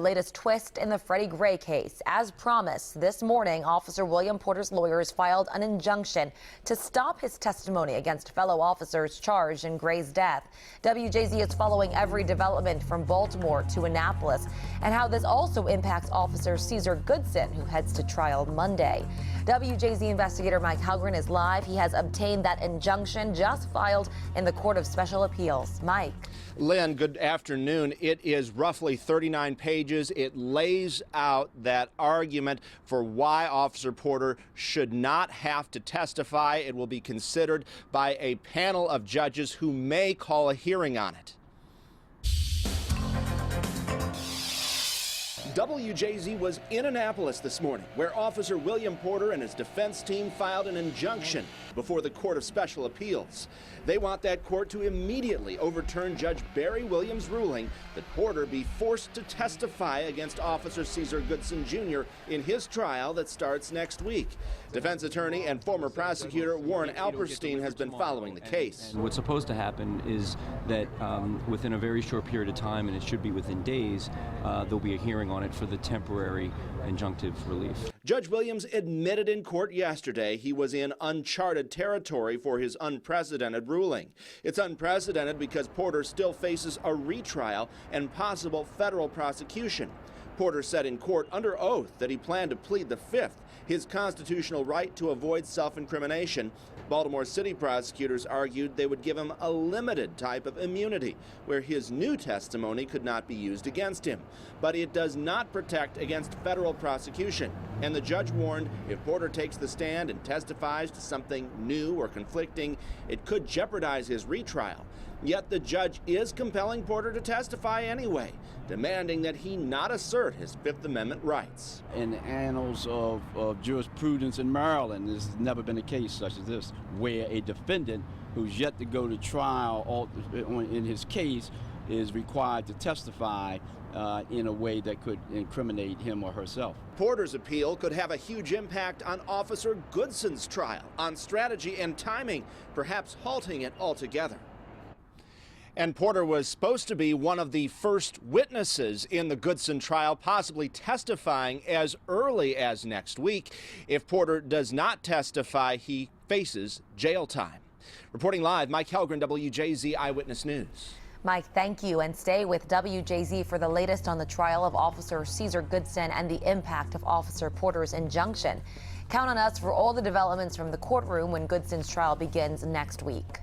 latest twist in the Freddie Gray case. As promised, this morning, Officer William Porter's lawyers filed an injunction to stop his testimony against fellow officers charged in Gray's death. WJZ is following every development from Baltimore to Annapolis and how this also impacts Officer Cesar Goodson, who heads to trial Monday. WJZ investigator Mike Halgren is live. He has obtained that injunction just filed in the Court of Special Appeals. Mike. Lynn, good afternoon. It is roughly 39 pages. It lays out that argument for why Officer Porter should not have to testify. It will be considered by a panel of judges who may call a hearing on it. WJZ was in Annapolis this morning, where Officer William Porter and his defense team filed an injunction before the Court of Special Appeals. They want that court to immediately overturn Judge Barry Williams' ruling that Porter be forced to testify against Officer Cesar Goodson Jr. in his trial that starts next week. Defense attorney and former prosecutor Warren Alperstein has been following the case. And what's supposed to happen is that within a very short period of time, and it should be within days, there'll be a hearing on it for the temporary injunctive relief. Judge Williams admitted in court yesterday he was in uncharted territory for his unprecedented ruling. It's unprecedented because Porter still faces a retrial and possible federal prosecution. Porter said in court under oath that he planned to plead the Fifth, his constitutional right to avoid self-incrimination. Baltimore City prosecutors argued they would give him a limited type of immunity, where his new testimony could not be used against him. But it does not protect against federal prosecution. And the judge warned if Porter takes the stand and testifies to something new or conflicting, it could jeopardize his retrial. Yet the judge is compelling Porter to testify anyway, demanding that he not assert his Fifth Amendment rights. In the annals of jurisprudence in Maryland, there's never been a case such as this, where a defendant who's yet to go to trial in his case is required to testify in a way that could incriminate him or herself. Porter's appeal could have a huge impact on Officer Goodson's trial, on strategy and timing, perhaps halting it altogether. And Porter was supposed to be one of the first witnesses in the Goodson trial, possibly testifying as early as next week. If Porter does not testify, he faces jail time. Reporting live, Mike Halgren, WJZ Eyewitness News. Mike, thank you, and stay with WJZ for the latest on the trial of Officer Cesar Goodson and the impact of Officer Porter's injunction. Count on us for all the developments from the courtroom when Goodson's trial begins next week.